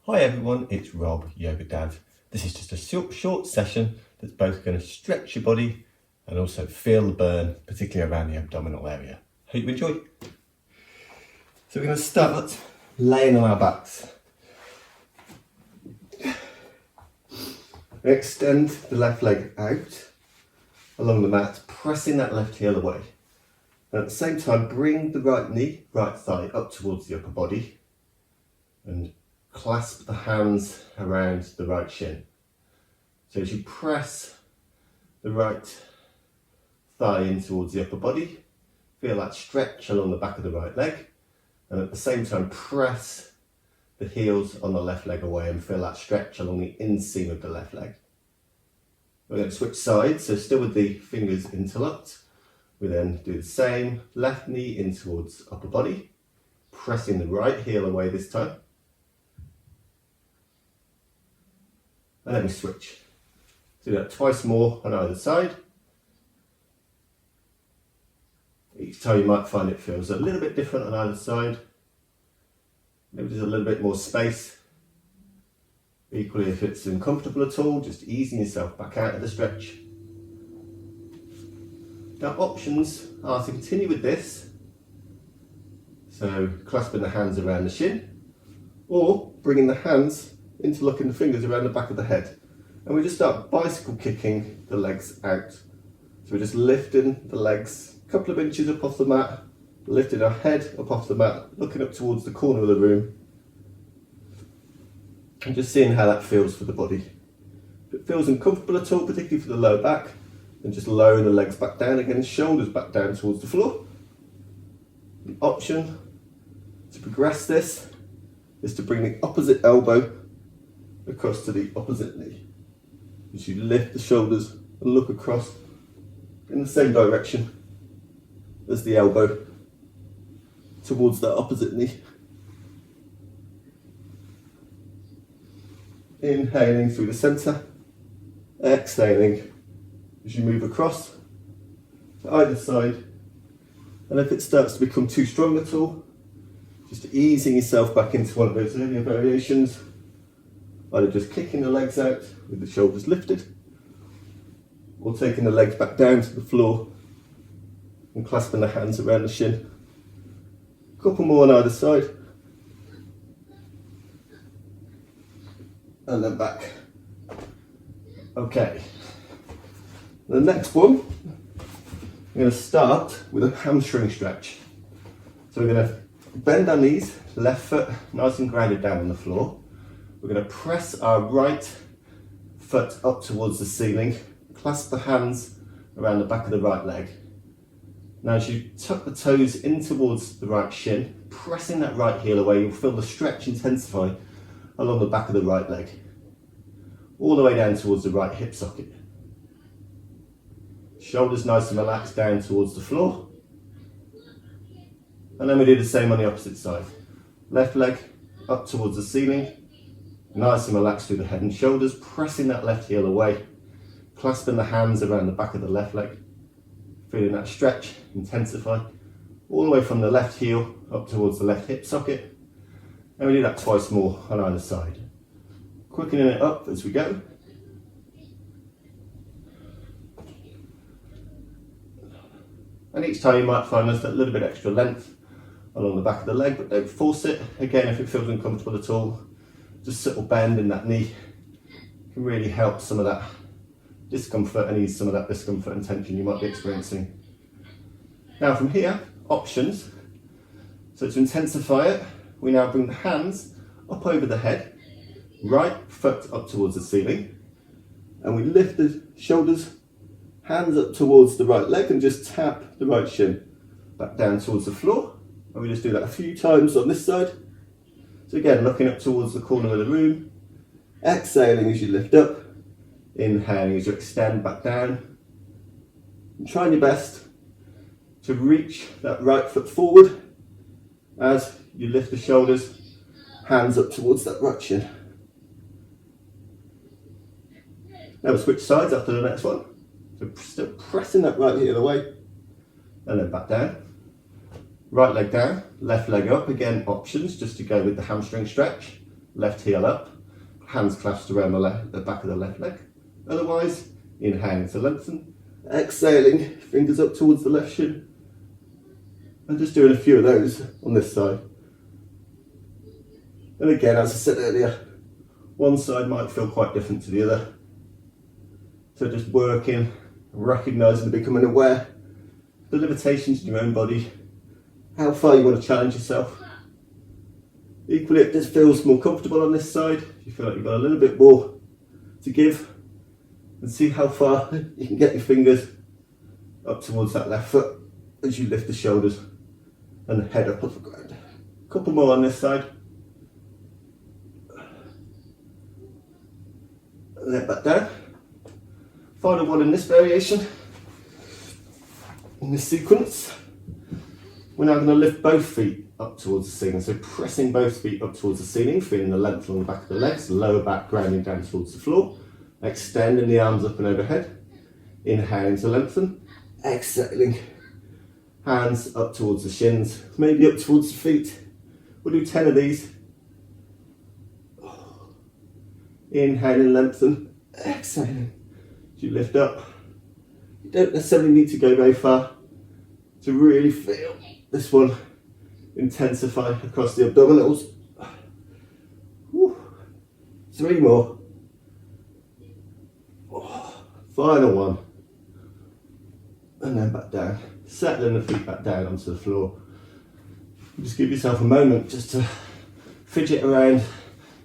Hi everyone, it's Rob, Yoga Dad. This is just a short session that's both going to stretch your body and also feel the burn, particularly around the abdominal area. Hope you enjoy. So we're going to start laying on our backs. Extend the left leg out along the mat, pressing that left heel away. And at the same time, bring the right knee, right thigh up towards the upper body and clasp the hands around the right shin. So as you press the right thigh in towards the upper body, feel that stretch along the back of the right leg, and at the same time press the heels on the left leg away and feel that stretch along the inseam of the left leg. We're going to switch sides, so still with the fingers interlocked. We then do the same, left knee in towards upper body, pressing the right heel away this time. And then we switch. Do that twice more on either side. Each time you might find it feels a little bit different on either side. Maybe there's a little bit more space. Equally, if it's uncomfortable at all, just easing yourself back out of the stretch. Now, options are to continue with this, so clasping the hands around the shin, or bringing the hands, interlocking the fingers around the back of the head, and we just start bicycle kicking the legs out. So we're just lifting the legs a couple of inches up off the mat, lifting our head up off the mat, looking up towards the corner of the room, and just seeing how that feels for the body. If it feels uncomfortable at all, particularly for the lower back, then just lowering the legs back down again, shoulders back down towards the floor. The option to progress this is to bring the opposite elbow across to the opposite knee. As you lift the shoulders and look across in the same direction as the elbow towards that opposite knee. Inhaling through the centre, exhaling as you move across to either side. And if it starts to become too strong at all, just easing yourself back into one of those earlier variations, either just kicking the legs out with the shoulders lifted, or taking the legs back down to the floor and clasping the hands around the shin. A couple more on either side. And then back. Okay. The next one, we're going to start with a hamstring stretch. So we're going to bend our knees, left foot nice and grounded down on the floor. We're going to press our right foot up towards the ceiling, clasp the hands around the back of the right leg. Now as you tuck the toes in towards the right shin, pressing that right heel away, you'll feel the stretch intensify along the back of the right leg, all the way down towards the right hip socket. Shoulders nice and relaxed down towards the floor. And then we do the same on the opposite side. Left leg up towards the ceiling, nice and relaxed through the head and shoulders, pressing that left heel away, clasping the hands around the back of the left leg, feeling that stretch intensify, all the way from the left heel up towards the left hip socket. And we do that twice more on either side. Quickening it up as we go. And each time you might find there's that little bit extra length along the back of the leg, but don't force it. Again, if it feels uncomfortable at all, just subtle bend in that knee can really help some of that discomfort and ease some of that discomfort and tension you might be experiencing. Now from here, options. So to intensify it, we now bring the hands up over the head, right foot up towards the ceiling, and we lift the shoulders, hands up towards the right leg and just tap the right shin back down towards the floor. And we just do that a few times on this side. So again, looking up towards the corner of the room, exhaling as you lift up, inhaling as you extend back down, and trying your best to reach that right foot forward as you lift the shoulders, hands up towards that right shin. Now we'll switch sides after the next one. So still pressing that right heel away, and then back down. Right leg down, left leg up. Again, options just to go with the hamstring stretch. left heel up, hands clasped around the back of the left leg. Otherwise, inhaling to lengthen, exhaling, fingers up towards the left shin. And just doing a few of those on this side. And again, as I said earlier, one side might feel quite different to the other. So just working, recognising and becoming aware of the limitations in your own body, how far you want to challenge yourself. Equally, if this feels more comfortable on this side, if you feel like you've got a little bit more to give, and see how far you can get your fingers up towards that left foot as you lift the shoulders and the head up off the ground. A couple more on this side. And then back down. Final one in this variation. In this sequence, we're now going to lift both feet up towards the ceiling. So pressing both feet up towards the ceiling, feeling the length along the back of the legs, lower back grounding down towards the floor. Extending the arms up and overhead. Inhaling to lengthen. Exhaling. Hands up towards the shins, maybe up towards the feet. We'll do 10 of these. Inhaling, lengthen. Exhaling. As you lift up, you don't necessarily need to go very far to really feel this one intensify across the abdominals. Whew. 3 more. Final one. And then back down. Settling the feet back down onto the floor. Just give yourself a moment just to fidget around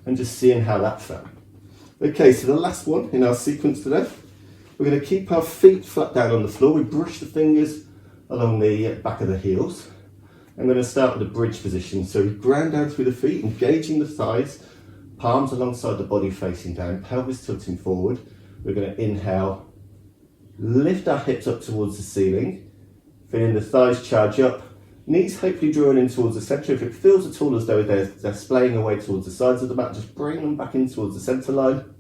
and just seeing how that felt. Okay, so the last one in our sequence today, we're going to keep our feet flat down on the floor. We brush the fingers along the back of the heels. I'm going to start with a bridge position. So we ground down through the feet, engaging the thighs, palms alongside the body facing down, pelvis tilting forward. We're going to inhale, lift our hips up towards the ceiling. Feeling the thighs charge up, knees hopefully drawing in towards the centre. If it feels at all as though they're splaying away towards the sides of the mat, just bring them back in towards the centre line.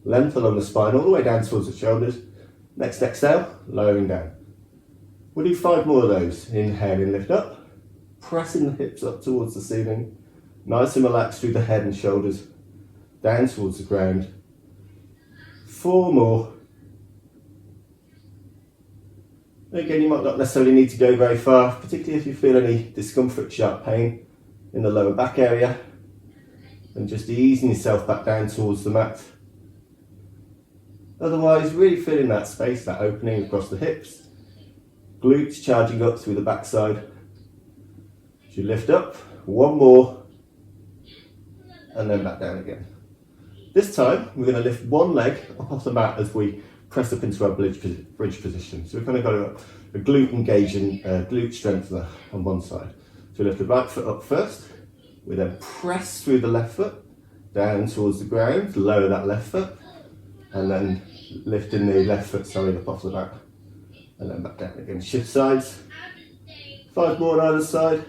Length along the spine, all the way down towards the shoulders. Next exhale, lowering down. We'll do 5 more of those. Inhaling, lift up, pressing the hips up towards the ceiling. Nice and relaxed through the head and shoulders, down towards the ground. 4 more. Again, you might not necessarily need to go very far, particularly if you feel any discomfort, sharp pain in the lower back area. And just easing yourself back down towards the mat. Otherwise, really feeling that space, that opening across the hips. Glutes charging up through the backside. As you lift up, 1 more. And then back down again. This time, we're going to lift one leg up off the mat as we press up into our bridge position. So we've kind of got a glute engaging, glute strengthener on one side. So we lift the right foot up first. We then press through the left foot, down towards the ground, lower that left foot, and then lifting the left foot, up off the mat, and then back down again. Shift sides. 5 more on either side.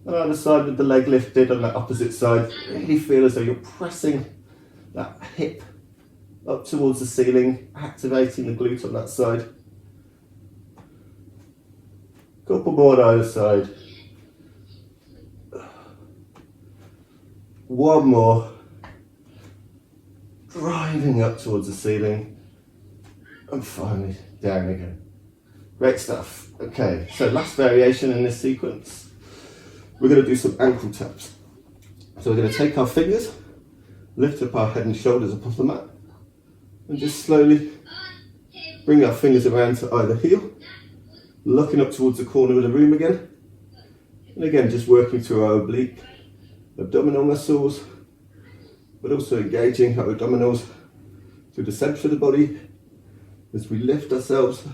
On either side with the leg lifted on the opposite side. Really feel as though you're pressing that hip up towards the ceiling, activating the glute on that side. Couple more on either side. 1 more. Driving up towards the ceiling. And finally down again. Great stuff. Okay, so last variation in this sequence. We're going to do some ankle taps. So we're going to take our fingers, lift up our head and shoulders up off the mat, and just slowly bring our fingers around to either heel, looking up towards the corner of the room again. And again, just working through our oblique, abdominal muscles, but also engaging our abdominals through the centre of the body as we lift ourselves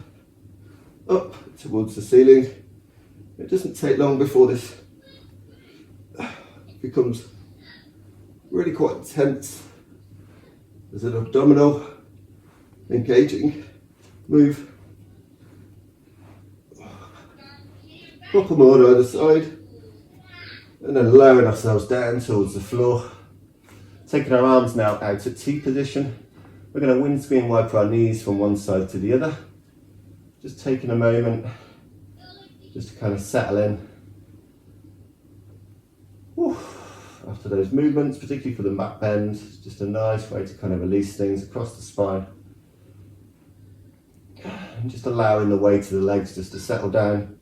up towards the ceiling. It doesn't take long before this becomes really quite intense. There's an abdominal engaging move. Couple more on either side, and then lowering ourselves down towards the floor. Taking our arms now out at T position. We're going to windscreen wipe our knees from one side to the other. Just taking a moment just to kind of settle in. after those movements, particularly for the back bend. It's just a nice way to kind of release things across the spine. And just allowing the weight of the legs just to settle down.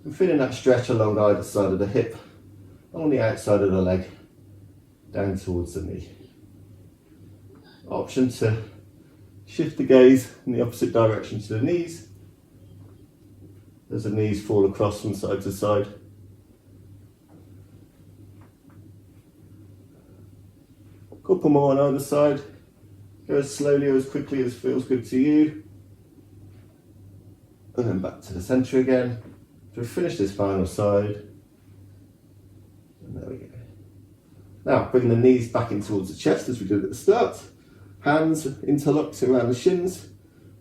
And feeling that stretch along either side of the hip, along the outside of the leg, down towards the knee. Option to shift the gaze in the opposite direction to the knees, as the knees fall across from side to side. Couple more on either side. Go as slowly or as quickly as feels good to you. And then back to the centre again. So we finish this final side. And there we go. Now bring the knees back in towards the chest as we did at the start. Hands interlocked around the shins.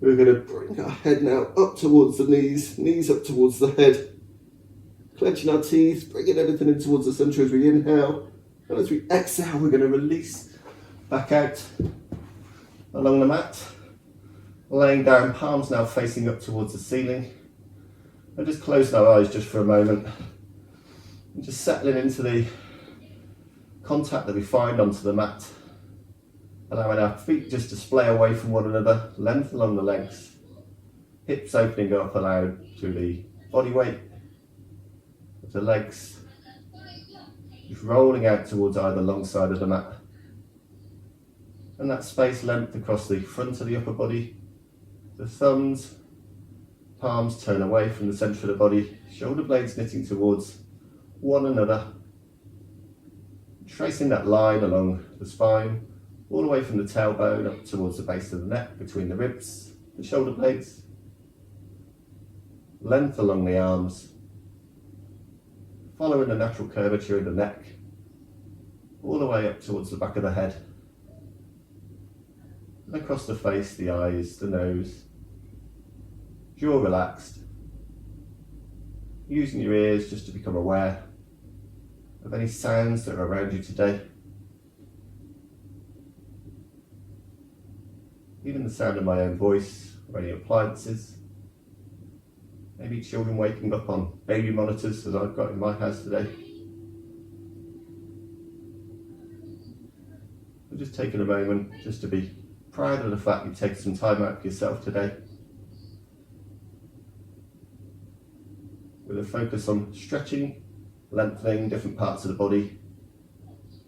We're going to bring our head now up towards the knees, knees up towards the head. Clenching our teeth, bringing everything in towards the centre as we inhale. And as we exhale, we're going to release back out along the mat. Laying down, palms now facing up towards the ceiling. And just closing our eyes just for a moment. And just settling into the contact that we find onto the mat. Allowing our feet just to splay away from one another, length along the legs. Hips opening up, allowed through the body weight of the legs. Just rolling out towards either long side of the mat. And that space length across the front of the upper body. The thumbs, palms turn away from the centre of the body. Shoulder blades knitting towards one another. Tracing that line along the spine, all the way from the tailbone up towards the base of the neck, between the ribs, the shoulder blades. Length along the arms. Following the natural curvature of the neck, all the way up towards the back of the head. And across the face, the eyes, the nose. Jaw relaxed. Using your ears just to become aware of any sounds that are around you today. Even the sound of my own voice or any appliances. Maybe children waking up on baby monitors as I've got in my house today. I'm just taking a moment just to be proud of the fact you've taken some time out for yourself today. With a focus on stretching, lengthening different parts of the body,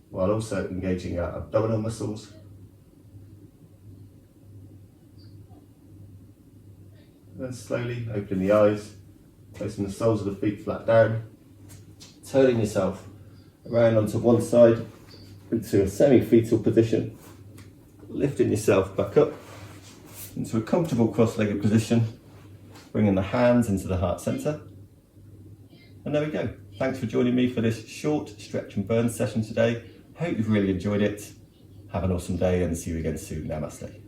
while also engaging our abdominal muscles. And then slowly opening the eyes, placing the soles of the feet flat down, turning yourself around onto one side into a semi-fetal position, lifting yourself back up into a comfortable cross-legged position, bringing the hands into the heart centre. And there we go. Thanks for joining me for this short stretch and burn session today. Hope you've really enjoyed it. Have an awesome day and see you again soon. Namaste.